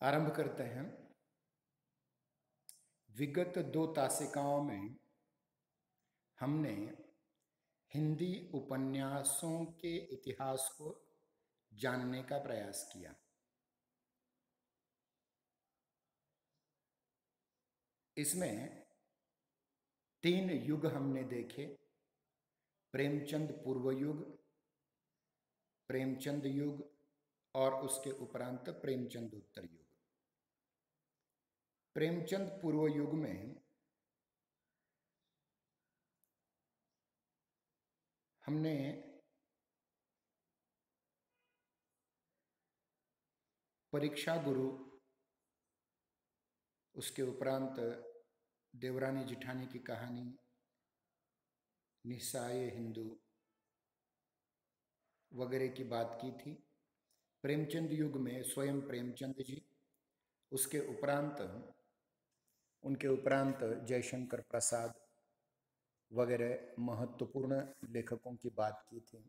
आरंभ करते हैं। विगत 2 तासिकाओं में हमने हिंदी उपन्यासों के इतिहास को जानने का प्रयास किया। इसमें 3 युग हमने देखे: प्रेमचंद पूर्व युग, प्रेमचंद युग और उसके उपरांत प्रेमचंद उत्तर युग। प्रेमचंद पूर्व युग में हमने परीक्षा गुरु, उसके उपरांत देवरानी जिठानी की कहानी, निस्साय हिंदू वगैरह की बात की थी। प्रेमचंद युग में स्वयं प्रेमचंद जी, उसके उपरांत उनके उपरांत जयशंकर प्रसाद वगैरह महत्वपूर्ण लेखकों की बात की थी।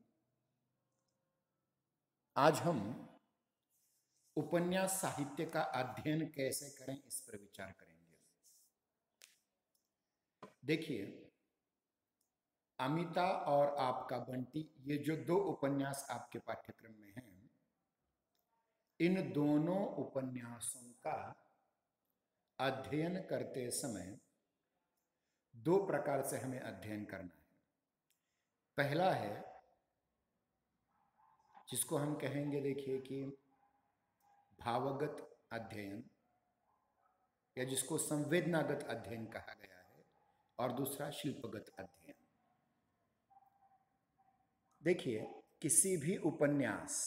आज हम उपन्यास साहित्य का अध्ययन कैसे करें इस पर विचार करेंगे। देखिए, अमिता और आपका बंटी, ये जो 2 उपन्यास आपके पाठ्यक्रम में हैं, इन दोनों उपन्यासों का अध्ययन करते समय 2 प्रकार से हमें अध्ययन करना है। पहला है जिसको हम कहेंगे, देखिए कि भावगत अध्ययन, या जिसको संवेदनागत अध्ययन कहा गया है, और दूसरा शिल्पगत अध्ययन। देखिए, किसी भी उपन्यास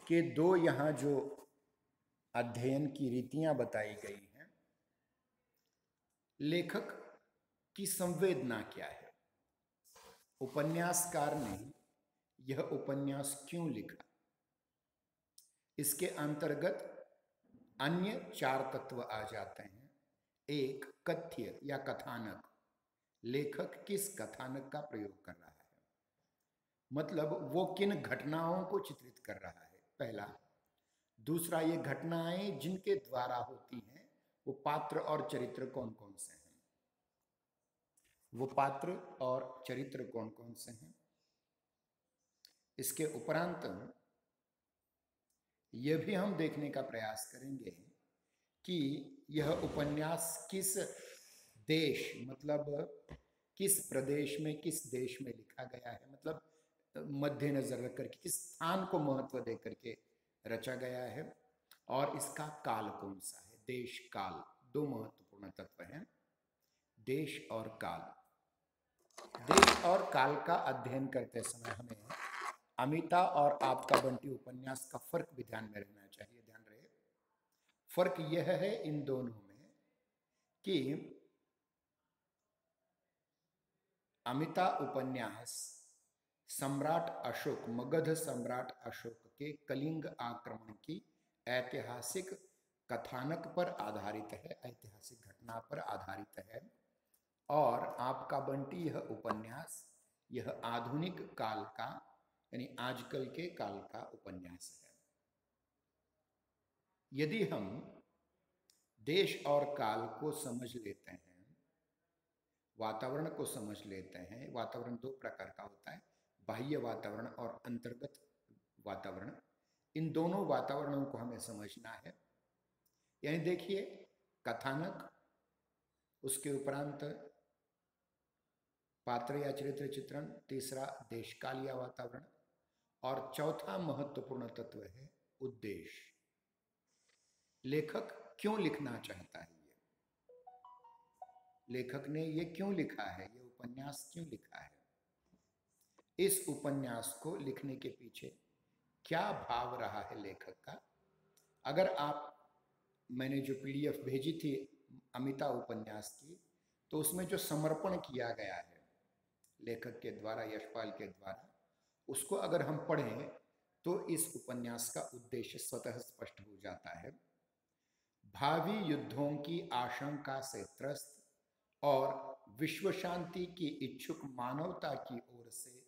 के 2 यहाँ जो अध्ययन की रीतियां बताई गई हैं, लेखक की संवेदना क्या है, उपन्यासकार ने यह उपन्यास क्यों लिखा, इसके अंतर्गत अन्य 4 तत्व आ जाते हैं। एक, कथ्य या कथानक, लेखक किस कथानक का प्रयोग कर रहा है, मतलब वो किन घटनाओं को चित्रित कर रहा है, पहला। दूसरा, ये घटनाएं जिनके द्वारा होती हैं, वो पात्र और चरित्र कौन कौन से हैं, वो पात्र और चरित्र कौन कौन से हैं। इसके उपरांत यह भी हम देखने का प्रयास करेंगे कि यह उपन्यास किस देश, मतलब किस प्रदेश में, किस देश में लिखा गया है, मतलब मद्देनजर रख करके, किस स्थान को महत्व दे करके रचा गया है, और इसका काल कौन सा है। देश काल 2 महत्वपूर्ण तत्व हैं, देश और काल। देश और काल का अध्ययन करते समय हमें अमिता और आपका बंटी उपन्यास का फर्क भी ध्यान में रखना चाहिए। ध्यान रहे, फर्क यह है इन दोनों में कि अमिता उपन्यास सम्राट अशोक, मगध सम्राट अशोक के कलिंग आक्रमण की ऐतिहासिक कथानक पर आधारित है, ऐतिहासिक घटना पर आधारित है, और आपका बंटी यह उपन्यास यह आधुनिक काल का, यानी आजकल के काल का उपन्यास है। यदि हम देश और काल को समझ लेते हैं, वातावरण को समझ लेते हैं, वातावरण 2 प्रकार का होता है, बाह्य वातावरण और अंतर्गत वातावरण। इन दोनों वातावरणों को हमें समझना है। यानी देखिए, कथानक, उसके उपरांत पात्र या चरित्र चित्रण, तीसरा देशकाल या वातावरण, और चौथा महत्वपूर्ण तत्व है उद्देश्य। लेखक क्यों लिखना चाहता है, लेखक ने ये क्यों लिखा है, ये उपन्यास क्यों लिखा है, इस उपन्यास को लिखने के पीछे क्या भाव रहा है लेखक का। अगर आप, मैंने जो PDF भेजी थी अमिता उपन्यास की, तो उसमें जो समर्पण किया गया है लेखक के द्वारा, यशपाल के द्वारा, उसको अगर हम पढ़ें तो इस उपन्यास का उद्देश्य स्वतः स्पष्ट हो जाता है। भावी युद्धों की आशंका से त्रस्त और विश्व शांति की इच्छुक मानवता की ओर से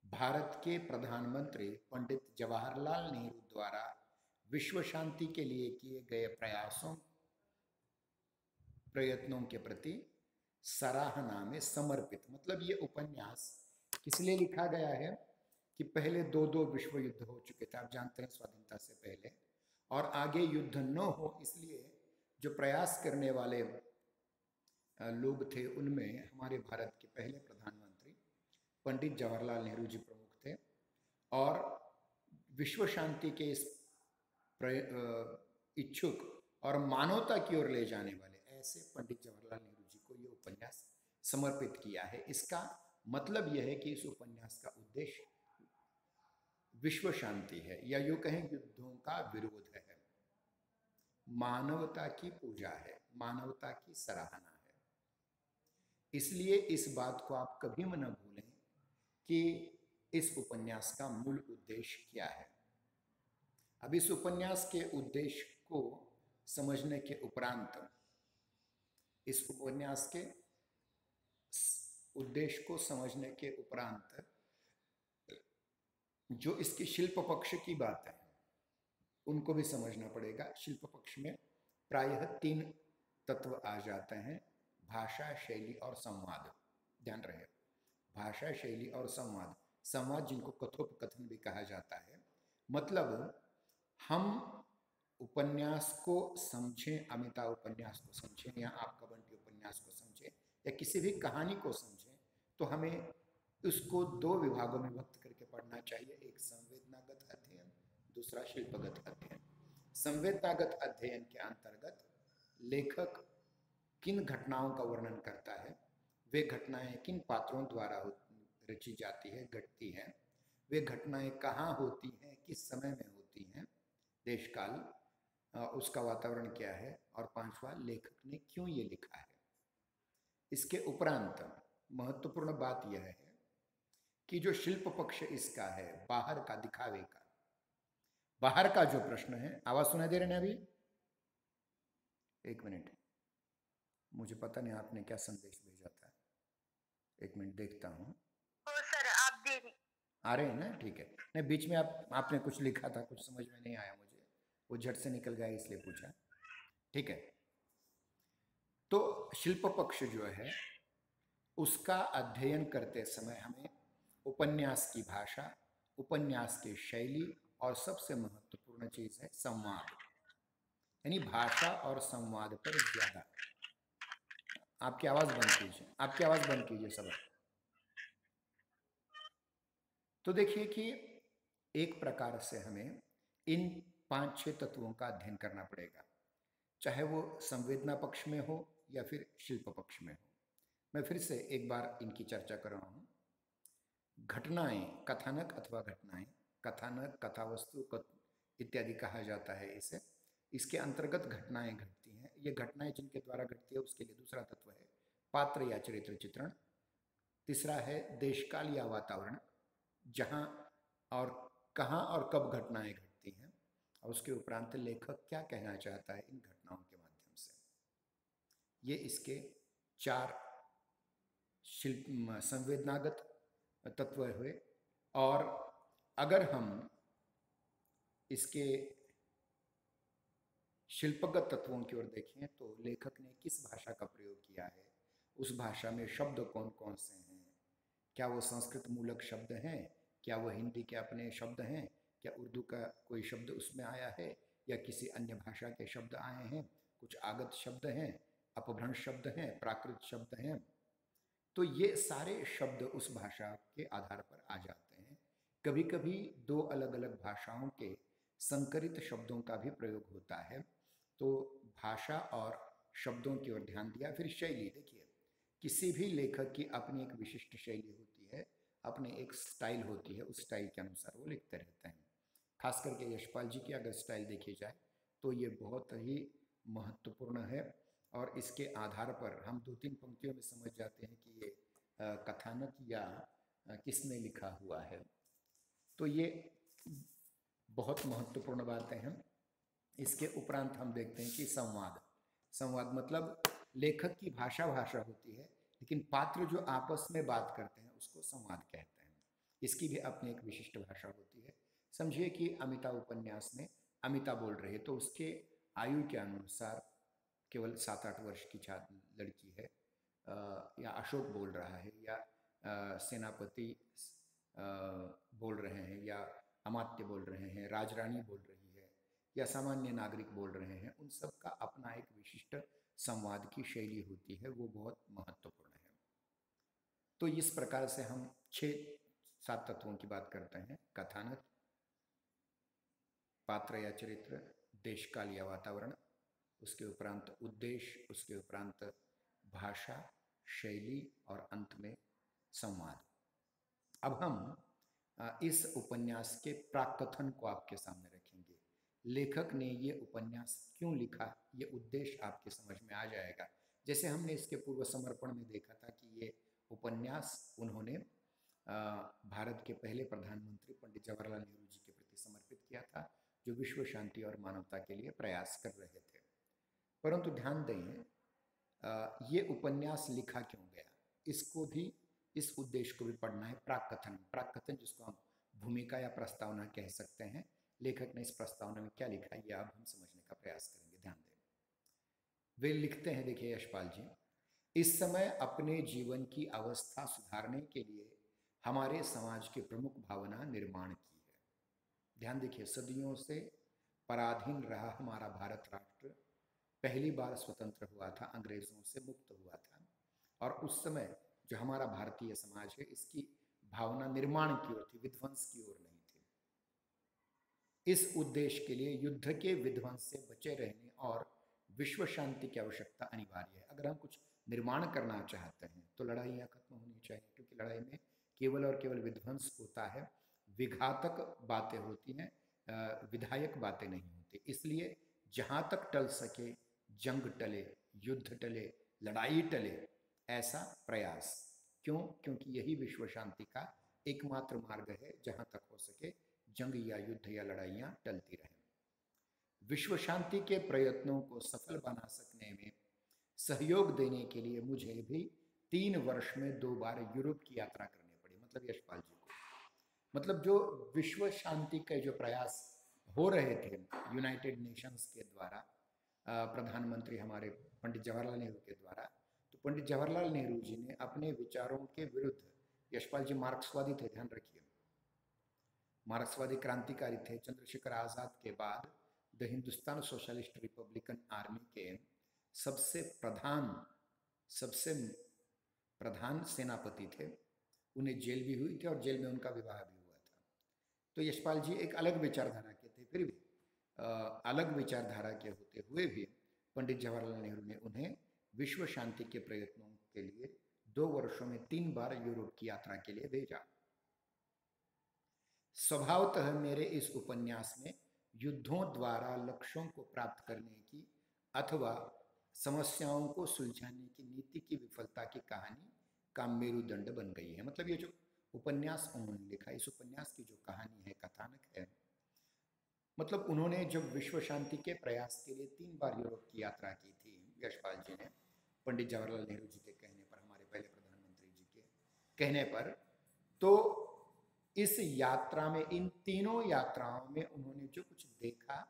भारत के प्रधानमंत्री पंडित जवाहरलाल नेहरू द्वारा विश्व शांति के लिए किए गए प्रयत्नों के प्रति सराहना में समर्पित। मतलब ये उपन्यास किस लिए लिखा गया है कि पहले दो विश्व युद्ध हो चुके थे, आप जानते हैं, स्वाधीनता से पहले, और आगे युद्ध न हो, इसलिए जो प्रयास करने वाले लोग थे उनमें हमारे भारत के पहले प्रधानमंत्री पंडित जवाहरलाल नेहरू जी प्रमुख थे, और विश्व शांति के इस इच्छुक और मानवता की ओर ले जाने वाले ऐसे पंडित जवाहरलाल नेहरू जी को ये उपन्यास समर्पित किया है। इसका मतलब यह है कि इस उपन्यास का उद्देश्य विश्व शांति है, या यूं कहें युद्धों का विरोध है, मानवता की पूजा है, मानवता की सराहना है। इसलिए इस बात को आप कभी न भूलें कि इस उपन्यास का मूल उद्देश्य क्या है। अब इस उपन्यास के उद्देश्य को समझने के उपरांत, इस उपन्यास के उद्देश्य को समझने के उपरांत जो इसके शिल्प पक्ष की बात है उनको भी समझना पड़ेगा। शिल्प पक्ष में प्रायः 3 तत्व आ जाते हैं: भाषा, शैली और संवाद। ध्यान रहे, भाषा, शैली और संवाद। संवाद जिनको कथोपकथन भी कहा जाता है। मतलब हम उपन्यास को समझें, अमिता उपन्यास को समझें, या आपका बंटी उपन्यास को समझें, या किसी भी कहानी को समझें, तो हमें उसको 2 विभागों में व्यक्त करके पढ़ना चाहिए। एक संवेदनागत अध्ययन, दूसरा शिल्पगत अध्ययन। संवेदनागत अध्ययन के अंतर्गत लेखक किन घटनाओं का वर्णन करता है, वे घटनाएं किन पात्रों द्वारा रची जाती है, घटती हैं, वे घटनाएं कहाँ होती हैं, किस समय में होती हैं, देश काल, उसका वातावरण क्या है, और 5वां, लेखक ने क्यों ये लिखा है। इसके उपरांत महत्वपूर्ण बात यह है कि जो शिल्प पक्ष इसका है, बाहर का, दिखावे का, बाहर का जो प्रश्न है, आवाज सुनाई दे रहे हैं अभी? एक मिनट, मुझे पता नहीं आपने क्या संदेश भेजा था, एक मिनट देखता हूँ। सर आप दे आ रहे हैं ना? ठीक है। नहीं, बीच में आपने कुछ लिखा था, कुछ समझ में नहीं आया मुझे, वो झट से निकल गया इसलिए पूछा। ठीक है, तो शिल्प पक्ष जो है उसका अध्ययन करते समय हमें उपन्यास की भाषा, उपन्यास की शैली, और सबसे महत्वपूर्ण चीज है संवाद, यानी भाषा और संवाद पर ज्यादा। आपकी आवाज बंद कीजिए, आपकी आवाज बंद कीजिए सब। तो देखिए कि एक प्रकार से हमें इन 5-6 तत्वों का अध्ययन करना पड़ेगा, चाहे वो संवेदना पक्ष में हो या फिर शिल्प पक्ष में हो। मैं फिर से एक बार इनकी चर्चा कर रहा हूँ। घटनाएं, कथानक अथवा घटनाएं, कथानक, कथावस्तु इत्यादि कहा जाता है इसे। इसके अंतर्गत घटनाएं घटती हैं। ये घटनाएं जिनके द्वारा घटती है उसके लिए दूसरा तत्व है पात्र या चरित्र चित्रण। तीसरा है देशकाल या वातावरण, जहाँ और कहाँ और कब घटनाएं घटती हैं, और उसके उपरांत लेखक क्या कहना चाहता है इन घटनाओं के माध्यम से। ये इसके 4 शिल्प संवेदनागत तत्व हुए। और अगर हम इसके शिल्पगत तत्वों की ओर देखें तो लेखक ने किस भाषा का प्रयोग किया है, उस भाषा में शब्द कौन कौन से हैं, क्या वो संस्कृत मूलक शब्द हैं, क्या वो हिंदी के अपने शब्द हैं, क्या उर्दू का कोई शब्द उसमें आया है, या किसी अन्य भाषा के शब्द आए हैं, कुछ आगत शब्द हैं, अपभ्रंश शब्द हैं, प्राकृत शब्द हैं। तो ये सारे शब्द उस भाषा के आधार पर आ जाते हैं। कभी कभी 2 अलग अलग भाषाओं के संकरित शब्दों का भी प्रयोग होता है। तो भाषा और शब्दों की ओर ध्यान दिया। फिर शैली, देखिए किसी भी लेखक की अपनी एक विशिष्ट शैली होती है, अपनी एक स्टाइल होती है, उस स्टाइल के अनुसार वो लिखते रहते हैं। खास करके यशपाल जी की अगर स्टाइल देखी जाए तो ये बहुत ही महत्वपूर्ण है, और इसके आधार पर हम 2-3 पंक्तियों में समझ जाते हैं कि ये कथानक या किसने लिखा हुआ है। तो ये बहुत महत्वपूर्ण बातें हैं। इसके उपरांत हम देखते हैं कि संवाद, संवाद मतलब लेखक की भाषा होती है, लेकिन पात्र जो आपस में बात करते हैं उसको संवाद कहते हैं। इसकी भी अपनी एक विशिष्ट भाषा होती है। समझिए कि अमिता उपन्यास में अमिता बोल रही है तो उसके आयु के अनुसार केवल 7-8 वर्ष की लड़की है, या अशोक बोल रहा है, या सेनापति बोल रहे हैं, या अमात्य बोल रहे हैं, राजरानी बोल रही है, या सामान्य नागरिक बोल रहे हैं, उन सब का अपना एक विशिष्ट संवाद की शैली होती है, वो बहुत महत्वपूर्ण है। तो इस प्रकार से हम 6-7 तत्वों की बात करते हैं: कथानक, पात्र या चरित्र, देश काल या वातावरण, उसके उपरांत उद्देश्य, उसके उपरांत भाषा, शैली और अंत में संवाद। अब हम इस उपन्यास के प्राकथन को आपके सामने रखेंगे। लेखक ने ये उपन्यास क्यों लिखा, ये उद्देश्य आपके समझ में आ जाएगा। जैसे हमने इसके पूर्व समर्पण में देखा था कि ये उपन्यास उन्होंने भारत के पहले प्रधानमंत्री पंडित जवाहरलाल नेहरू जी के प्रति समर्पित किया था, जो विश्व शांति और मानवता के लिए प्रयास कर रहे थे। परंतु ध्यान दें, ये उपन्यास लिखा क्यों गया, इसको भी, इस उद्देश्य को भी पढ़ना है। प्राकथन जिसको हम भूमिका या प्रस्तावना कह सकते हैं, लेखक ने इस प्रस्तावना में क्या लिखा है, ये अब हम समझने का प्रयास करेंगे। ध्यान दें, वे लिखते हैं, देखिए यशपाल जी, इस समय अपने जीवन की अवस्था सुधारने के लिए हमारे समाज की प्रमुख भावना निर्माण की है। ध्यान देखिए, सदियों से पराधीन रहा हमारा भारत राष्ट्र पहली बार स्वतंत्र हुआ था, अंग्रेजों से मुक्त हुआ था, और उस समय जो हमारा भारतीय समाज है, इसकी भावना निर्माण की ओर थी, विध्वंस की ओर नहीं थी। इस उद्देश्य के लिए युद्ध के विध्वंस से बचे रहने और विश्व शांति की आवश्यकता अनिवार्य है। अगर हम कुछ निर्माण करना चाहते हैं तो लड़ाइयाँ खत्म होनी चाहिए, क्योंकि लड़ाई में केवल और केवल विध्वंस होता है, विघातक बातें होती हैं, विधायक बातें नहीं होती। इसलिए जहाँ तक टल सके जंग टले, युद्ध टले, लड़ाई टले, ऐसा प्रयास। क्यों? क्योंकि यही विश्व शांति का एकमात्र मार्ग है, जहाँ तक हो सके जंग या युद्ध या लड़ाइयाँ टलती रहें। विश्व शांति के प्रयत्नों को सफल बना सकने में सहयोग देने के लिए मुझे भी 3 वर्ष में 2 बार यूरोप की यात्रा करनी पड़ी। मतलब यशपाल जी को, मतलब जो विश्व शांति के जो प्रयास हो रहे थे यूनाइटेड नेशंस के द्वारा, प्रधानमंत्री हमारे पंडित जवाहरलाल नेहरू के द्वारा, तो पंडित जवाहरलाल नेहरू जी ने अपने विचारों के विरुद्ध, यशपाल जी मार्क्सवादी थे, ध्यान रखिए, मार्क्सवादी क्रांतिकारी थे। चंद्रशेखर आजाद के बाद the Hindustan socialist republican army के सबसे प्रधान सेनापति थे। उन्हें जेल भी हुई थी और जेल में उनका विवाह भी हुआ था। तो यशपाल जी एक अलग विचारधारा के थे, फिर भी अलग विचारधारा के होते हुए भी पंडित जवाहरलाल नेहरू ने उन्हें विश्व शांति के प्रयत्नों के लिए 2 वर्षों में 3 बार यूरोप की यात्रा के लिए भेजा। स्वभावतः मेरे इस उपन्यास में युद्धों द्वारा लक्ष्यों को प्राप्त करने की अथवा समस्याओं को सुलझाने की नीति की विफलता की कहानी का मेरुदंड बन गई है। मतलब ये जो उपन्यास उन्होंने लिखा, इस उपन्यास की जो कहानी है, कथानक है, मतलब उन्होंने जब विश्व शांति के प्रयास के लिए 3 बार यूरोप की यात्रा की थी, यशपाल जी ने, पंडित जवाहरलाल नेहरू जी के कहने पर, हमारे पहले प्रधानमंत्री जी के कहने पर, तो इस यात्रा में, इन तीनों यात्राओं में उन्होंने जो कुछ देखा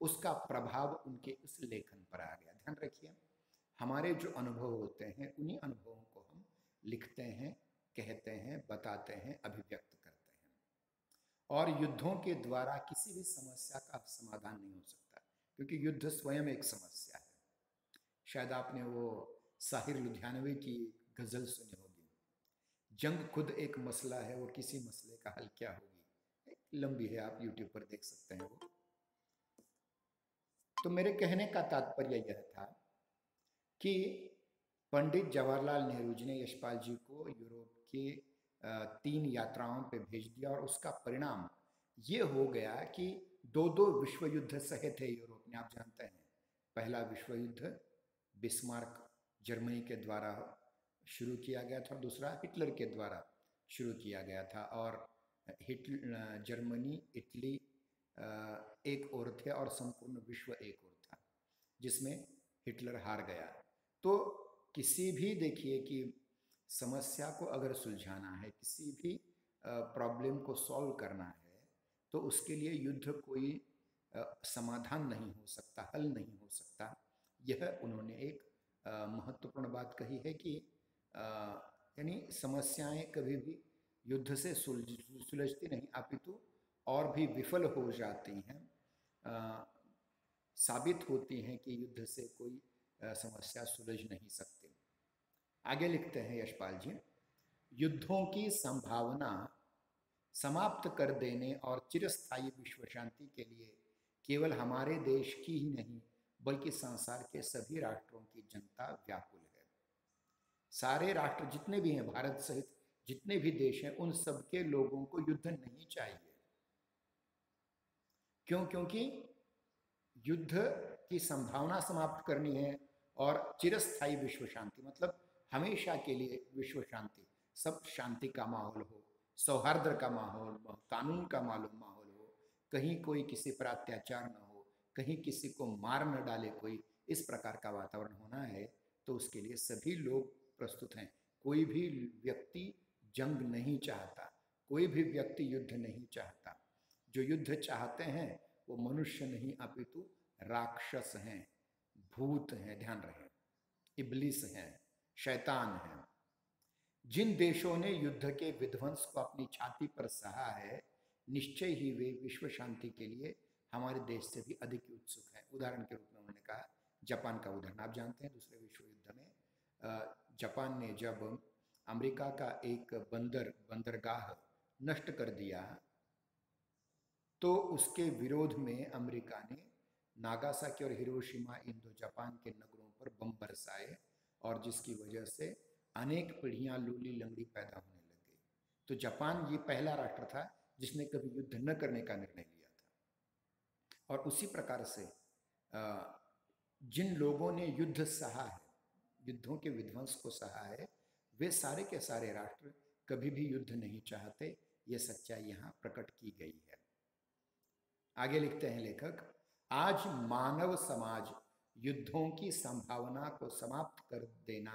उसका प्रभाव उनके इस लेखन पर आ गया। ध्यान रखिए, हमारे जो अनुभव होते हैं उन्हीं अनुभवों को हम लिखते हैं, कहते हैं, बताते हैं, अभिव्यक्त करते हैं। और युद्धों के द्वारा किसी भी समस्या का समाधान नहीं हो सकता, क्योंकि युद्ध स्वयं एक समस्या है। शायद आपने वो साहिर लुधियानवी की गजल सुनी होगी, जंग खुद एक मसला है, वो किसी मसले का हल क्या होगी। लंबी है, आप YouTube पर देख सकते हैं वो। तो मेरे कहने का तात्पर्य यह था कि पंडित जवाहरलाल नेहरू जी ने यशपाल जी को यूरोप के 3 यात्राओं पे भेज दिया, और उसका परिणाम ये हो गया कि 2 विश्व युद्ध सहे थे यूरोप ने। आप जानते हैं, पहला विश्व युद्ध बिस्मार्क जर्मनी के द्वारा शुरू किया गया था, और दूसरा हिटलर के द्वारा शुरू किया गया था। और जर्मनी, इटली एक ओर थे और संपूर्ण विश्व एक ओर था, जिसमें हिटलर हार गया। तो किसी भी, देखिए कि समस्या को अगर सुलझाना है, किसी भी प्रॉब्लम को सॉल्व करना है, तो उसके लिए युद्ध कोई समाधान नहीं हो सकता, हल नहीं हो सकता। यह उन्होंने एक महत्वपूर्ण बात कही है कि यानी समस्याएं कभी भी युद्ध से सुलझती नहीं, अपितु और भी विफल हो जाती हैं, साबित होती हैं कि युद्ध से कोई समस्या सुलझ नहीं सकती। आगे लिखते हैं यशपाल जी, युद्धों की संभावना समाप्त कर देने और चिरस्थायी विश्व शांति के लिए केवल हमारे देश की ही नहीं बल्कि संसार के सभी राष्ट्रों की जनता व्याकुल है। सारे राष्ट्र जितने भी हैं, भारत सहित जितने भी देश हैं, उन सबके लोगों को युद्ध नहीं चाहिए। क्यों? क्योंकि युद्ध की संभावना समाप्त करनी है और चिरस्थायी विश्व शांति, मतलब हमेशा के लिए विश्व शांति, सब शांति का माहौल हो, सौहार्द का माहौल, कानून का मालूम माहौल हो, कहीं कोई किसी पर अत्याचार न हो, कहीं किसी को मार न डाले कोई, इस प्रकार का वातावरण होना है। तो उसके लिए सभी लोग प्रस्तुत हैं। कोई भी व्यक्ति जंग नहीं चाहता, कोई भी व्यक्ति युद्ध नहीं चाहता। जो युद्ध चाहते हैं वो मनुष्य नहीं अपितु राक्षस हैं, भूत हैं, ध्यान रहे, इब्लिस हैं, शैतान हैं। जिन देशों ने युद्ध के विध्वंस को अपनी छाती पर सहा है, निश्चय ही वे विश्व शांति के लिए हमारे देश से भी अधिक उत्सुक हैं। उदाहरण के रूप में उन्होंने कहा जापान का उदाहरण। आप जानते हैं दूसरे विश्व युद्ध में जापान ने जब अमेरिका का एक बंदरगाह नष्ट कर दिया तो उसके विरोध में अमेरिका ने नागासाकी और हिरोशिमा, इन दो जापान के नगरों पर बम बरसाए और जिसकी वजह से अनेक पीढ़ियां लूली लंगड़ी पैदा होने लग गई। तो जापान ये पहला राष्ट्र था जिसने कभी युद्ध न करने का निर्णय लिया था। और उसी प्रकार से जिन लोगों ने युद्ध सहा है, युद्धों के विध्वंस को सहा है, वे सारे के सारे राष्ट्र कभी भी युद्ध नहीं चाहते। ये सच्चाई यहाँ प्रकट की गई है। आगे लिखते हैं लेखक, आज मानव समाज युद्धों की संभावना को समाप्त कर देना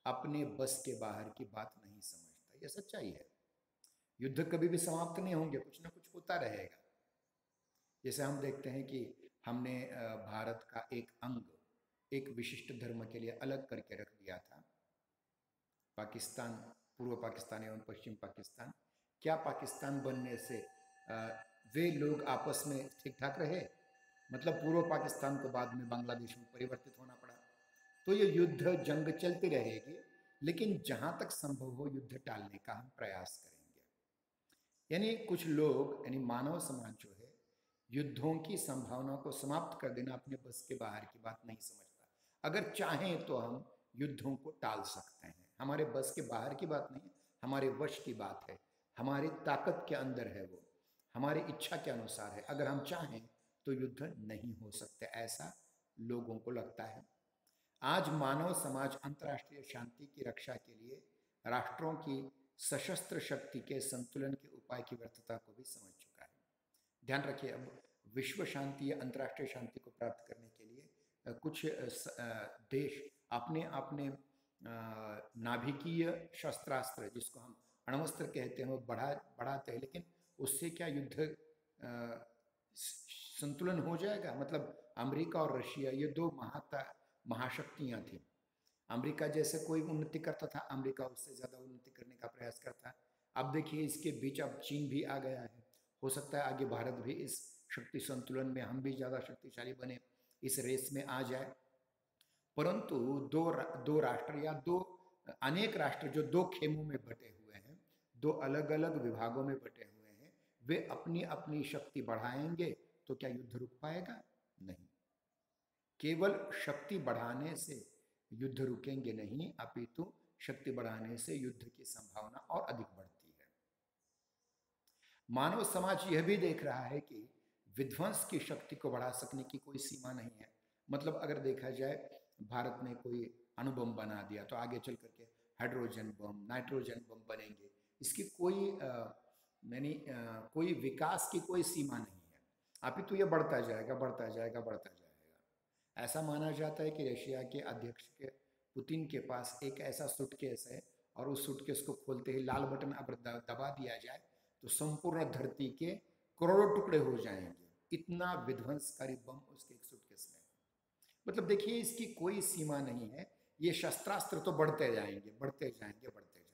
अपने बस के बाहर की बात नहीं समझता। यह सच्चाई है। युद्ध कभी भी समाप्त नहीं होंगे, कुछ ना कुछ होता रहेगा। जैसे हम देखते हैं कि हमने भारत का एक अंग एक विशिष्ट धर्म के लिए अलग करके रख दिया था, पाकिस्तान, पूर्व पाकिस्तान एवं पश्चिम पाकिस्तान। क्या पाकिस्तान बनने से वे लोग आपस में ठीक ठाक रहे? मतलब पूर्व पाकिस्तान को बाद में बांग्लादेश में परिवर्तित होना पड़ा। तो ये युद्ध जंग चलती रहेगी, लेकिन जहां तक संभव हो युद्ध टालने का हम प्रयास करेंगे। यानी कुछ लोग, यानी मानव समाज जो है, युद्धों की संभावना को समाप्त कर देना अपने बस के बाहर की बात नहीं समझता। अगर चाहें तो हम युद्धों को टाल सकते हैं, हमारे बस के बाहर की बात नहीं, हमारे वश की बात है, हमारी ताकत के अंदर है, वो हमारी इच्छा के अनुसार है। अगर हम चाहें तो युद्ध नहीं हो सकते, ऐसा लोगों को लगता है। आज मानव समाज अंतर्राष्ट्रीय शांति की रक्षा के लिए राष्ट्रों की सशस्त्र शक्ति के संतुलन के उपाय की व्यर्थता को भी समझ चुका है। ध्यान रखिए, अब विश्व शांति या अंतर्राष्ट्रीय शांति को प्राप्त करने के लिए कुछ देश अपने अपने नाभिकीय शस्त्रास्त्र, जिसको हम अण्वस्त्र कहते हैं, वो बढ़ाते हैं। लेकिन उससे क्या युद्ध संतुलन हो जाएगा? मतलब अमेरिका और रशिया, ये दो महाशक्तियां थी। अमेरिका जैसे कोई उन्नति करता था, अमेरिका उससे ज़्यादा उन्नति करने का प्रयास करता। अब देखिए इसके बीच अब चीन भी आ गया है। हो सकता है आगे भारत भी इस शक्ति संतुलन में, हम भी ज़्यादा शक्तिशाली बने, इस रेस में आ जाए। परंतु दो राष्ट्र या अनेक राष्ट्र जो दो खेमों में बटे हुए हैं, दो अलग अलग विभागों में बटे हुए हैं, वे अपनी अपनी शक्ति बढ़ाएंगे तो क्या युद्ध रुक पाएगा? नहीं। केवल शक्ति बढ़ाने से युद्ध रुकेंगे नहीं, अपितु शक्ति बढ़ाने से युद्ध की संभावना और अधिक बढ़ती है। मानव समाज यह भी देख रहा है कि विध्वंस की शक्ति को बढ़ा सकने की कोई सीमा नहीं है। मतलब अगर देखा जाए, भारत ने कोई अणुबम बना दिया तो आगे चल करके हाइड्रोजन बम, नाइट्रोजन बम बनेंगे। इसकी कोई विकास की कोई सीमा नहीं है, अपितु ये बढ़ता जाएगा, बढ़ता जाएगा, बढ़ता जाएगा। ऐसा माना जाता है कि रशिया के अध्यक्ष के पुतिन के पास एक ऐसा सूटकेस है, और उस सूटकेस को खोलते ही लाल बटन अगर दबा दिया जाए तो संपूर्ण धरती के करोड़ों टुकड़े हो जाएंगे। इतना विध्वंसकारी बम उसके एक सूटकेस में है। मतलब देखिए, इसकी कोई सीमा नहीं है। ये शस्त्रास्त्र तो बढ़ते जाएंगे, बढ़ते जाएंगे, बढ़ते जाएंगे।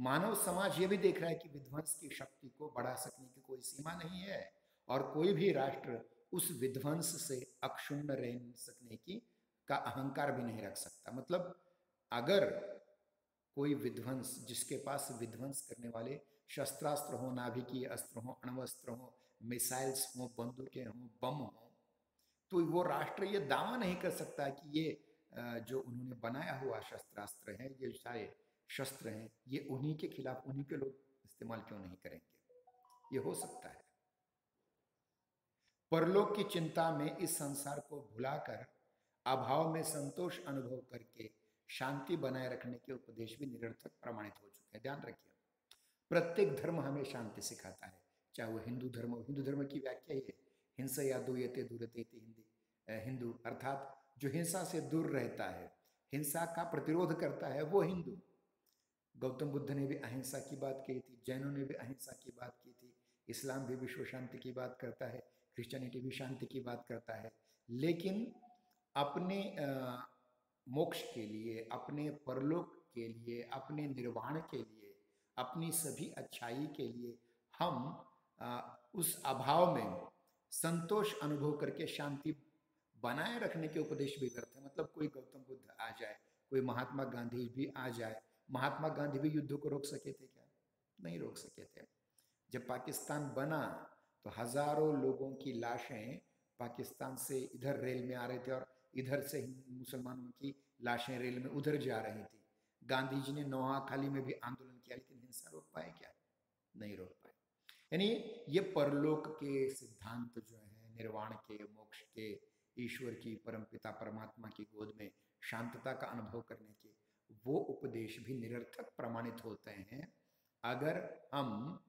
मानव समाज ये भी देख रहा है कि विध्वंस की शक्ति को बढ़ा सकने की कोई सीमा नहीं है, और कोई भी राष्ट्र उस विध्वंस से अक्षुण्ण रह सकने की का अहंकार भी नहीं रख सकता। मतलब अगर कोई विध्वंस, जिसके पास विध्वंस करने वाले शस्त्रास्त्र हो, नाभिकीय अस्त्र हो, अण्वस्त्र हो, मिसाइल्स हो, बंदूकें हो, बम हो, तो वो राष्ट्र ये दावा नहीं कर सकता कि ये जो उन्होंने बनाया हुआ शस्त्रास्त्र है, ये सारे शस्त्र हैं, ये उन्हीं के खिलाफ, उन्हीं के लोग इस्तेमाल क्यों नहीं करेंगे। ये हो सकता है। परलोक की चिंता में इस संसार को भुलाकर अभाव में संतोष अनुभव करके शांति बनाए रखने के उपदेश भी निरर्थक प्रमाणित हो चुके हैं। ध्यान रखिए, प्रत्येक धर्म हमें शांति सिखाता है, चाहे वो हिंदू धर्म हो। हिंदू धर्म की व्याख्या ये, हिंसा या दूयते दूरते हिंदू, अर्थात जो हिंसा से दूर रहता है, हिंसा का प्रतिरोध करता है, वो हिंदू। गौतम बुद्ध ने भी अहिंसा की बात की थी, जैनों ने भी अहिंसा की बात की थी, इस्लाम भी विश्व शांति की बात करता है, क्रिश्चियनिटी भी शांति की बात करता है। लेकिन अपने मोक्ष के लिए, अपने परलोक के लिए, अपने निर्वाण के लिए, अपनी सभी अच्छाई के लिए हम उस अभाव में संतोष अनुभव करके शांति बनाए रखने के उपदेश भी करते हैं। मतलब कोई गौतम बुद्ध आ जाए, कोई महात्मा गांधी भी आ जाए। महात्मा गांधी भी युद्ध को रोक सके थे क्या? नहीं रोक सके थे। जब पाकिस्तान बना तो हजारों लोगों की लाशें पाकिस्तान से इधर रेल में आ रहे थे, और इधर से मुसलमानों की लाशें रेल में उधर जा रही थी। गांधी जी ने नोआखाली में भी आंदोलन किया, लेकिन हिंसा रोक पाए क्या? नहीं रोक पाए। यानी ये परलोक के सिद्धांत जो है, निर्वाण के, मोक्ष के, ईश्वर की, परमपिता परमात्मा की गोद में शांतता का अनुभव करने के, वो उपदेश भी निरर्थक प्रमाणित होते हैं अगर हम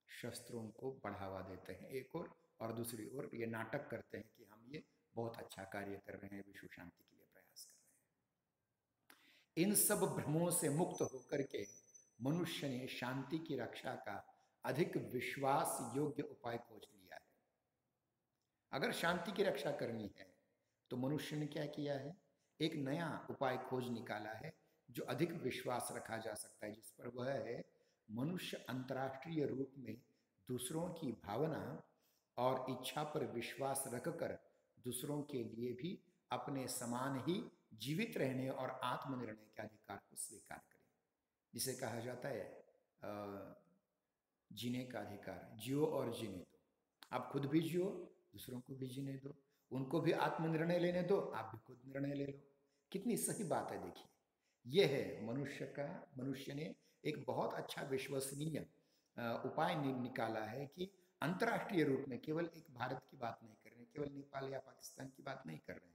शस्त्रों को बढ़ावा देते हैं एक और दूसरी ओर ये नाटक करते हैं कि हम ये बहुत अच्छा कार्य कर रहे हैं, विश्व शांति के लिए प्रयास कर रहे हैं। इन सब भ्रमों से मुक्त होकर के मनुष्य ने शांति की रक्षा का अधिक विश्वास योग्य उपाय खोज लिया है। अगर शांति की रक्षा करनी है तो मनुष्य ने क्या किया है? एक नया उपाय खोज निकाला है जो अधिक विश्वास रखा जा सकता है, जिस पर वह है मनुष्य अंतर्राष्ट्रीय रूप में दूसरों की भावना और इच्छा पर विश्वास रखकर दूसरों के लिए भी अपने समान ही जीवित रहने और आत्मनिर्णय के अधिकार को स्वीकार करें, जिसे कहा जाता है जीने का अधिकार। जियो और जीने दो। आप खुद भी जियो, दूसरों को भी जीने दो, उनको भी आत्मनिर्णय लेने दो, आप भी खुद निर्णय ले लो। कितनी सही बात है। देखिए, यह है मनुष्य ने एक बहुत अच्छा विश्वसनीय उपाय निकाला है कि अंतर्राष्ट्रीय रूप में केवल एक भारत की बात नहीं कर रहे हैं, केवल नेपाल या पाकिस्तान की बात नहीं कर रहे हैं,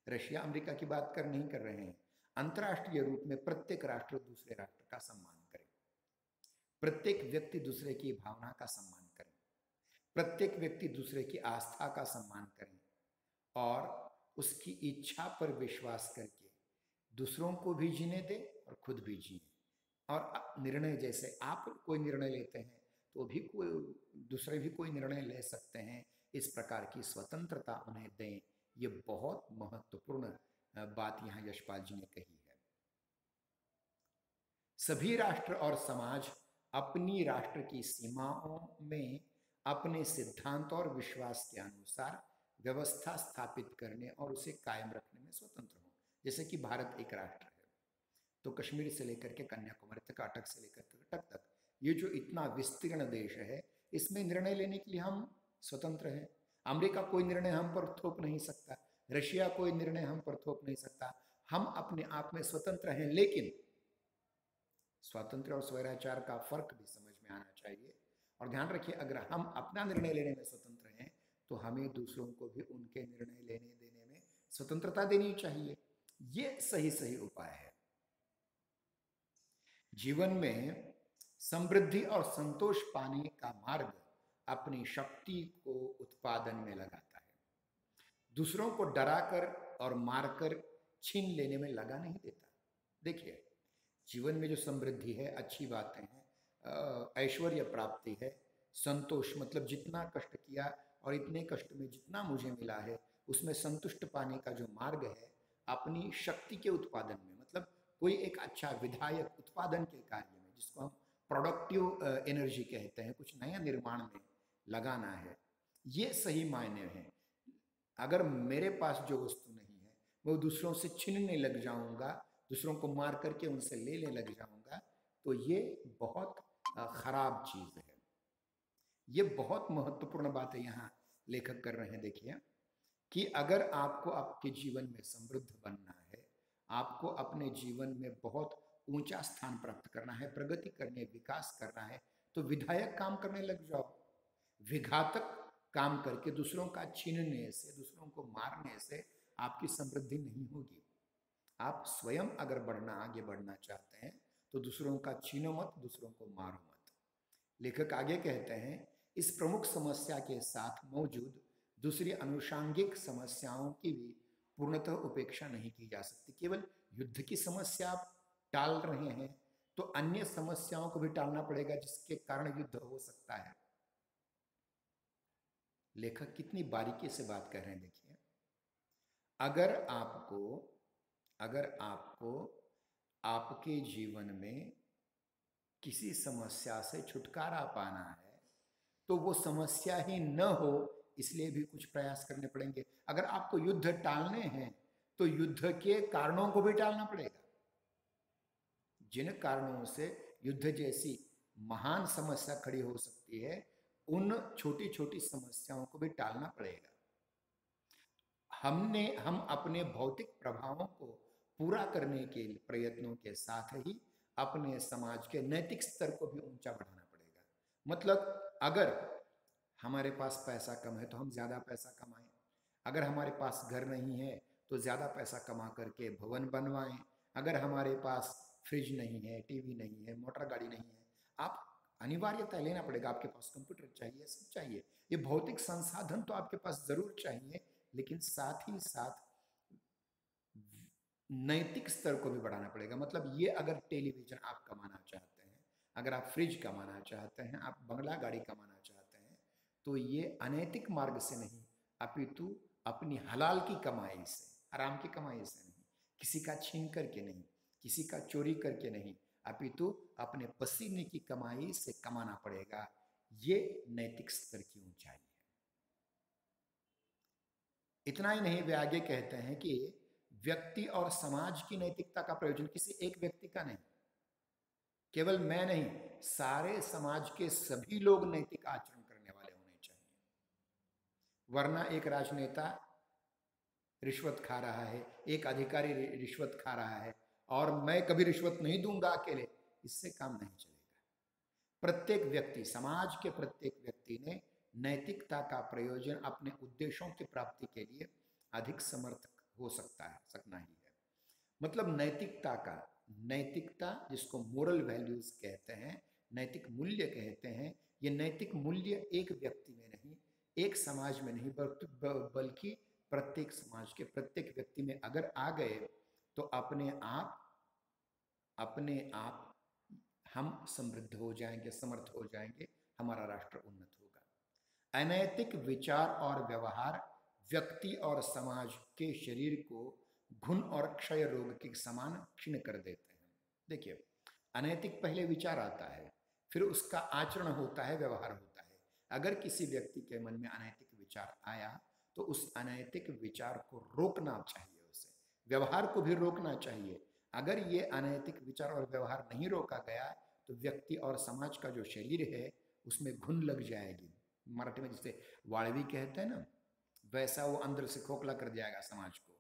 रशिया अमेरिका की बात नहीं कर रहे हैं। अंतर्राष्ट्रीय रूप में प्रत्येक राष्ट्र दूसरे राष्ट्र का सम्मान करे, प्रत्येक व्यक्ति दूसरे की भावना का सम्मान करे, प्रत्येक व्यक्ति दूसरे की आस्था का सम्मान करें और उसकी इच्छा पर विश्वास करके दूसरों को भी जीने दे और खुद भी जिए। और निर्णय, जैसे आप कोई निर्णय लेते हैं तो भी कोई दूसरे भी कोई निर्णय ले सकते हैं, इस प्रकार की स्वतंत्रता उन्हें दें। ये बहुत महत्वपूर्ण बात यहाँ यशपाल जी ने कही है। सभी राष्ट्र और समाज अपनी राष्ट्र की सीमाओं में अपने सिद्धांत और विश्वास के अनुसार व्यवस्था स्थापित करने और उसे कायम रखने में स्वतंत्र हो। जैसे कि भारत एक राष्ट्र है, तो कश्मीर से लेकर के कन्याकुमारी तक, अटक से लेकर के अटक तक, ये जो इतना विस्तीर्ण देश है, इसमें निर्णय लेने के लिए हम स्वतंत्र हैं। अमेरिका कोई निर्णय हम पर थोप नहीं सकता, रशिया कोई निर्णय हम पर थोप नहीं सकता। हम अपने आप में स्वतंत्र हैं, लेकिन स्वातंत्र्य और स्वैराचार का फर्क भी समझ में आना चाहिए। और ध्यान रखिए, अगर हम अपना निर्णय लेने में स्वतंत्र हैं तो हमें दूसरों को भी उनके निर्णय लेने देने में स्वतंत्रता देनी चाहिए। ये सही उपाय है। जीवन में समृद्धि और संतोष पाने का मार्ग अपनी शक्ति को उत्पादन में लगाता है, दूसरों को डराकर और मारकर छीन लेने में लगा नहीं देता। देखिए, जीवन में जो समृद्धि है, अच्छी बातें हैं, ऐश्वर्य प्राप्ति है, संतोष मतलब जितना कष्ट किया और इतने कष्ट में जितना मुझे मिला है उसमें संतुष्ट पाने का जो मार्ग है अपनी शक्ति के उत्पादन में, मतलब कोई एक अच्छा विधायक उत्पादन के कार्य में जिसको हम प्रोडक्टिव एनर्जी कहते हैं, कुछ नया निर्माण में लगाना है, ये सही मायने हैं। अगर मेरे पास जो वस्तु नहीं है वो दूसरों से छीनने लग जाऊंगा, दूसरों को मार करके उनसे लेने लग जाऊंगा, तो ये बहुत खराब चीज है। ये बहुत महत्वपूर्ण बात है यहाँ लेखक कर रहे हैं। देखिए कि अगर आपको आपके जीवन में समृद्ध बनना है, आपको अपने जीवन में बहुत ऊंचा स्थान प्राप्त करना है, प्रगति करने, विकास करना है, तो विधायक काम करने लग जाओ। विघातक काम करके दूसरों का छीनने से, दूसरों को मारने से आपकी समृद्धि नहीं होगी। आप स्वयं अगर आगे बढ़ना चाहते हैं तो दूसरों का छीनो मत, दूसरों को मारो मत। लेखक आगे कहते हैं इस प्रमुख समस्या के साथ मौजूद दूसरी अनुषांगिक समस्याओं की भी पूर्णतः उपेक्षा नहीं की जा सकती। केवल युद्ध की समस्या आप टाल रहे हैं तो अन्य समस्याओं को भी टालना पड़ेगा जिसके कारण युद्ध हो सकता है। लेखक कितनी बारीकी से बात कर रहे हैं, देखिए। अगर आपको आपके जीवन में किसी समस्या से छुटकारा पाना है तो वो समस्या ही न हो इसलिए भी कुछ प्रयास करने पड़ेंगे। अगर आपको युद्ध टालने हैं तो युद्ध के कारणों को भी टालना पड़ेगा। जिन कारणों से युद्ध जैसी महान समस्या खड़ी हो सकती है उन छोटी छोटी समस्याओं को भी टालना पड़ेगा। हम अपने भौतिक प्रभावों को पूरा करने के प्रयत्नों के साथ ही अपने समाज के नैतिक स्तर को भी ऊंचा बढ़ाना पड़ेगा। मतलब अगर हमारे पास पैसा कम है तो हम ज्यादा पैसा कमाएं, अगर हमारे पास घर नहीं है तो ज्यादा पैसा कमा करके भवन बनवाएं, अगर हमारे पास फ्रिज नहीं है, टीवी नहीं है, मोटर गाड़ी नहीं है, आप अनिवार्यता लेना पड़ेगा। आपके पास कंप्यूटर चाहिए, सब चाहिए, ये भौतिक संसाधन तो आपके पास जरूर चाहिए, लेकिन साथ ही साथ नैतिक स्तर को भी बढ़ाना पड़ेगा। मतलब ये अगर टेलीविजन आप कमाना चाहते हैं, अगर आप फ्रिज कमाना चाहते हैं, आप बंगला गाड़ी कमाना चाहते हैं, तो ये अनैतिक मार्ग से नहीं अपितु अपनी हलाल की कमाई से, आराम की कमाई से नहीं, किसी का छीन करके नहीं, किसी का चोरी करके नहीं, अपितु अपने पसीने की कमाई से कमाना पड़ेगा। ये नैतिक स्तर की ऊंचाई है। इतना ही नहीं, वे आगे कहते हैं कि व्यक्ति और समाज की नैतिकता का प्रयोजन किसी एक व्यक्ति का नहीं, केवल मैं नहीं, सारे समाज के सभी लोग नैतिक आचरण करने वाले होने चाहिए। वरना एक राजनेता रिश्वत खा रहा है, एक अधिकारी रिश्वत खा रहा है और मैं कभी रिश्वत नहीं दूंगा अकेले, इससे काम नहीं चलेगा। प्रत्येक व्यक्ति, समाज के प्रत्येक व्यक्ति ने नैतिकता का प्रयोजन अपने उद्देश्यों की प्राप्ति के लिए अधिक समर्थ हो सकना ही है। मतलब नैतिकता जिसको मोरल वैल्यूज कहते हैं, नैतिक मूल्य कहते हैं, ये नैतिक मूल्य एक व्यक्ति में नहीं, एक समाज में नहीं, बल्कि प्रत्येक समाज के प्रत्येक व्यक्ति में अगर आ गए तो अपने आप हम समृद्ध हो जाएंगे, समर्थ हो जाएंगे, हमारा राष्ट्र उन्नत होगा। अनैतिक विचार और व्यवहार व्यक्ति और समाज के शरीर को घुन और क्षय रोग के समान क्षीण कर देते हैं। देखिए, अनैतिक पहले विचार आता है, फिर उसका आचरण होता है, व्यवहार होता है। अगर किसी व्यक्ति के मन में अनैतिक विचार आया तो उस अनैतिक विचार को रोकना चाहिए, उसे व्यवहार को भी रोकना चाहिए। अगर ये अनैतिक विचार और व्यवहार नहीं रोका गया तो व्यक्ति और समाज का जो शरीर है उसमें घुन लग जाएगी। मराठी में जिसे वाळवी कहते हैं ना, वैसा वो अंदर से खोखला कर जाएगा समाज को।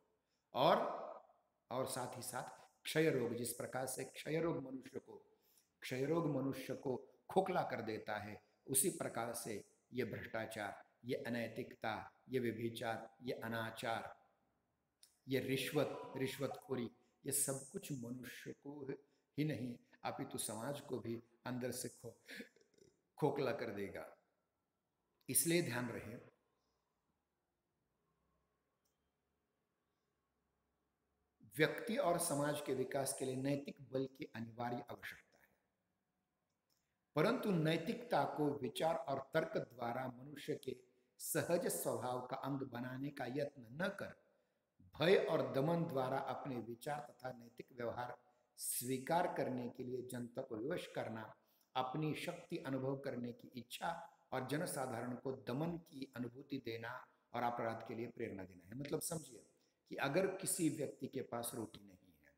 और साथ ही साथ क्षय रोग, जिस प्रकार से क्षय रोग मनुष्य को खोखला कर देता है, उसी प्रकार से ये भ्रष्टाचार, ये अनैतिकता, ये व्यभिचार, ये अनाचार, ये रिश्वतखोरी, ये सब कुछ मनुष्य को ही नहीं अपितु समाज को भी अंदर से खोखला कर देगा। इसलिए ध्यान रहे, व्यक्ति और समाज के विकास के लिए नैतिक बल की अनिवार्य आवश्यकता है। परंतु नैतिकता को विचार और तर्क द्वारा मनुष्य के सहज स्वभाव का अंग बनाने का यत्न न कर भय और दमन द्वारा अपने विचार तथा नैतिक व्यवहार स्वीकार करने के लिए जनता को विवश करना, अपनी शक्ति अनुभव करने की इच्छा और जनसाधारण को दमन की अनुभूति देना और अपराध के लिए प्रेरणा देना है। मतलब समझिए कि अगर किसी व्यक्ति के पास रोटी नहीं है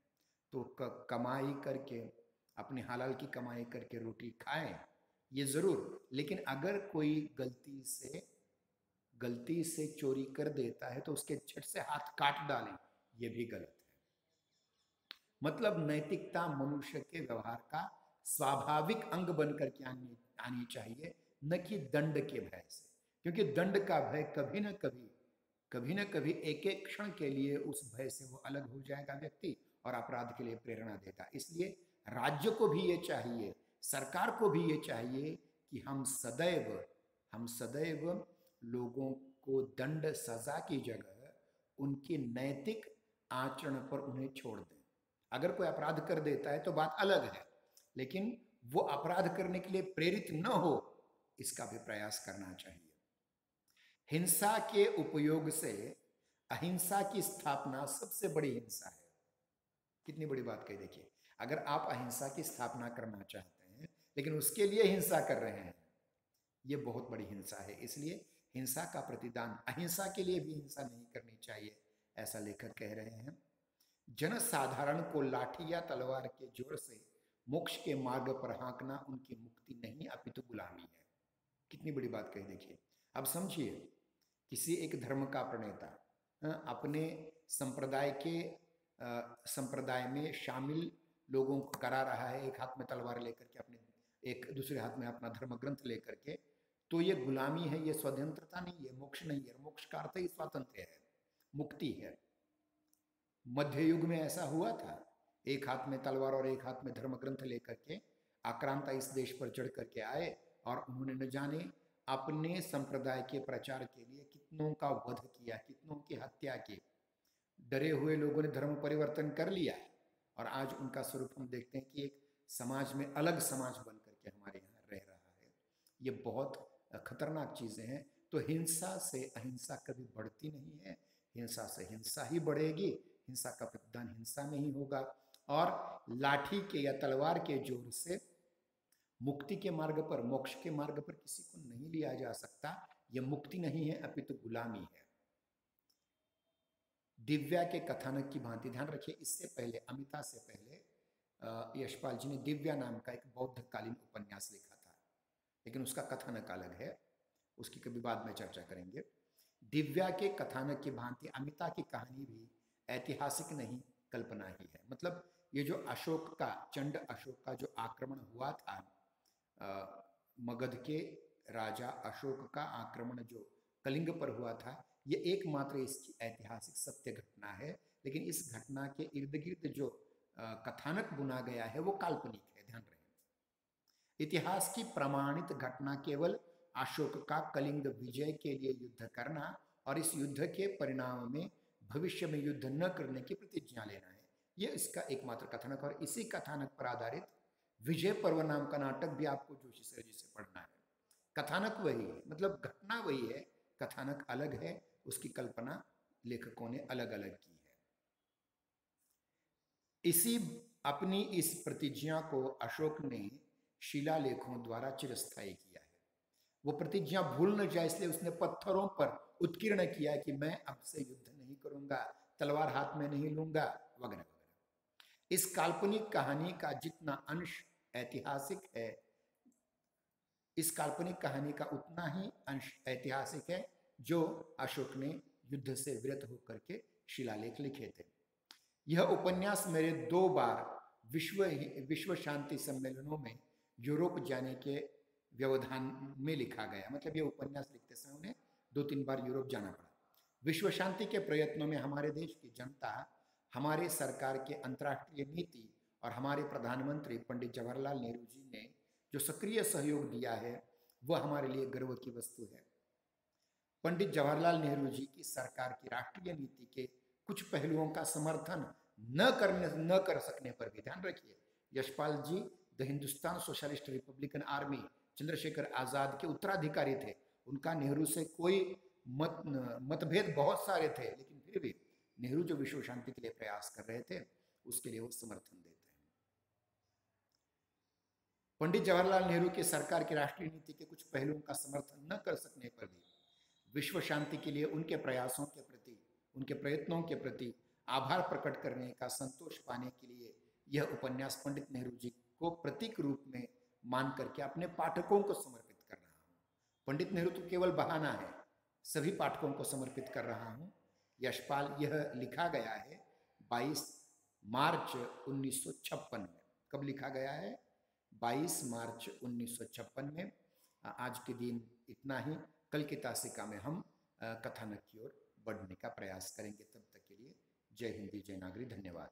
तो कमाई करके, अपने हलाल की कमाई करके रोटी खाएं, ये जरूर, लेकिन अगर कोई गलती से चोरी कर देता है तो उसके झट से हाथ काट डालें, ये भी गलत है। मतलब नैतिकता मनुष्य के व्यवहार का स्वाभाविक अंग बनकर के आनी चाहिए, न कि दंड के भय से, क्योंकि दंड का भय कभी न कभी एक एक क्षण के लिए उस भय से वो अलग हो जाएगा व्यक्ति और अपराध के लिए प्रेरणा देगा। इसलिए राज्य को भी ये चाहिए, सरकार को भी ये चाहिए कि हम सदैव लोगों को दंड सजा की जगह उनके नैतिक आचरण पर उन्हें छोड़ दें। अगर कोई अपराध कर देता है तो बात अलग है, लेकिन वो अपराध करने के लिए प्रेरित न हो, इसका भी प्रयास करना चाहिए। हिंसा के उपयोग से अहिंसा की स्थापना सबसे बड़ी हिंसा है। कितनी बड़ी बात कही, देखिए, अगर आप अहिंसा की स्थापना करना चाहते हैं लेकिन उसके लिए हिंसा कर रहे हैं, ये बहुत बड़ी हिंसा है। इसलिए हिंसा का प्रतिदान, अहिंसा के लिए भी हिंसा नहीं करनी चाहिए, ऐसा लेखक कह रहे हैं। जनसाधारण को लाठी या तलवार के जोर से मोक्ष के मार्ग पर हाँकना उनकी मुक्ति नहीं अपितु गुलामी है। कितनी बड़ी बात कही, देखिए। अब समझिए, किसी एक धर्म का प्रणेता अपने संप्रदाय में शामिल लोगों को करा रहा है, एक हाथ में तलवार लेकर के, अपने एक दूसरे हाथ में अपना धर्म ग्रंथ लेकर के, तो ये गुलामी है, ये स्वतंत्रता नहीं है, मोक्ष नहीं है। मोक्ष का अर्थ ही स्वातंत्र्य है, मुक्ति है। मध्य युग में ऐसा हुआ था, एक हाथ में तलवार और एक हाथ में धर्म ग्रंथ लेकर के आक्रांता इस देश पर चढ़ करके आए और उन्होंने न जाने अपने संप्रदाय के प्रचार के लिए कितनों का वध किया, कितनों की हत्या की। डरे हुए लोगों ने धर्म परिवर्तन कर लिया और आज उनका स्वरूप हम देखते हैं कि एक समाज में अलग समाज बन करके हमारे यहाँ रह रहा है। ये बहुत खतरनाक चीजें हैं। तो हिंसा से अहिंसा कभी बढ़ती नहीं है, हिंसा से हिंसा ही बढ़ेगी, हिंसा का प्रतिदान हिंसा में ही होगा। और लाठी के या तलवार के जोर से मुक्ति के मार्ग पर, मोक्ष के मार्ग पर किसी को नहीं लिया जा सकता। यह मुक्ति नहीं है अपितु गुलामी है। दिव्या के कथानक की भांति, ध्यान रखिए, इससे पहले, अमिता से पहले यशपाल जी ने दिव्या नाम का एक बौद्धकालीन उपन्यास लिखा था, लेकिन उसका कथानक अलग है, उसकी कभी बाद में चर्चा करेंगे। दिव्या के कथानक की भांति अमिता की कहानी भी ऐतिहासिक नहीं, कल्पना ही है। मतलब ये जो अशोक का, चंड अशोक का जो आक्रमण हुआ था, मगध के राजा अशोक का आक्रमण जो कलिंग पर हुआ था, ये एकमात्र इसकी ऐतिहासिक सत्य घटना है। लेकिन इस घटना के इर्द गिर्द जो कथानक बुना गया है वो काल्पनिक है, ध्यान रहे। इतिहास की प्रमाणित घटना केवल अशोक का कलिंग विजय के लिए युद्ध करना और इस युद्ध के परिणाम में भविष्य में युद्ध न करने की प्रतिज्ञा लेना है, ये इसका एकमात्र कथानक। और इसी कथानक पर आधारित विजय पर्व नाम का नाटक भी आपको जोशी सर जी से पढ़ना है। कथानक वही है, मतलब घटना वही है, कथानक अलग है, उसकी कल्पना लेखकों ने अलग अलग की है। अपनी इस प्रतिज्ञा को अशोक ने शिलालेखों द्वारा चिरस्थायी किया है। वो प्रतिज्ञा भूल न जाए, इसलिए उसने पत्थरों पर उत्कीर्ण किया कि मैं अब से युद्ध नहीं करूंगा, तलवार हाथ में नहीं लूंगा, वगैरह वगैरह। इस काल्पनिक कहानी का जितना अंश ऐतिहासिक है, इस काल्पनिक कहानी का उतना ही अंश ऐतिहासिक है जो अशोक ने युद्ध से विरत होकर के शिलालेख लिखे थे। यह उपन्यास मेरे 2 बार विश्व शांति सम्मेलनों में यूरोप जाने के व्यवधान में लिखा गया। मतलब ये उपन्यास लिखते समय उन्हें 2-3 बार यूरोप जाना पड़ा। विश्व शांति के प्रयत्नों में हमारे देश की जनता, हमारे सरकार के अंतर्राष्ट्रीय नीति और हमारे प्रधानमंत्री पंडित जवाहरलाल नेहरू जी ने जो सक्रिय सहयोग दिया है वह हमारे लिए गर्व की वस्तु है। पंडित जवाहरलाल नेहरू जी की सरकार की राष्ट्रीय नीति के कुछ पहलुओं का समर्थन न कर सकने पर भी, ध्यान रखिए Yashpal ji, the Hindustan socialist republican army, Chandrashekhar Azad के उत्तराधिकारी थे। उनका नेहरू से कोई मतभेद बहुत सारे थे, लेकिन फिर भी नेहरू जो विश्व शांति के लिए प्रयास कर रहे थे उसके लिए वो समर्थन देते हैं। पंडित जवाहरलाल नेहरू की सरकार की राष्ट्रीय नीति के कुछ पहलुओं का समर्थन न कर सकने पर भी विश्व शांति के लिए उनके प्रयासों के प्रति, उनके प्रयत्नों के प्रति आभार प्रकट करने का संतोष पाने के लिए यह उपन्यास पंडित नेहरू जी को प्रतीक रूप में मान करके अपने पाठकों को समर्पित कर रहा हूँ। पंडित नेहरू तो केवल बहाना है, सभी पाठकों को समर्पित कर रहा हूँ। यशपाल, यह लिखा गया है 22 मार्च 1956 में। कब लिखा गया है? 22 मार्च 1956 में। आज के दिन इतना ही। कल की तासिका में हम कथानक की ओर बढ़ने का प्रयास करेंगे। तब तक के लिए जय हिंदी, जय नागरी, धन्यवाद।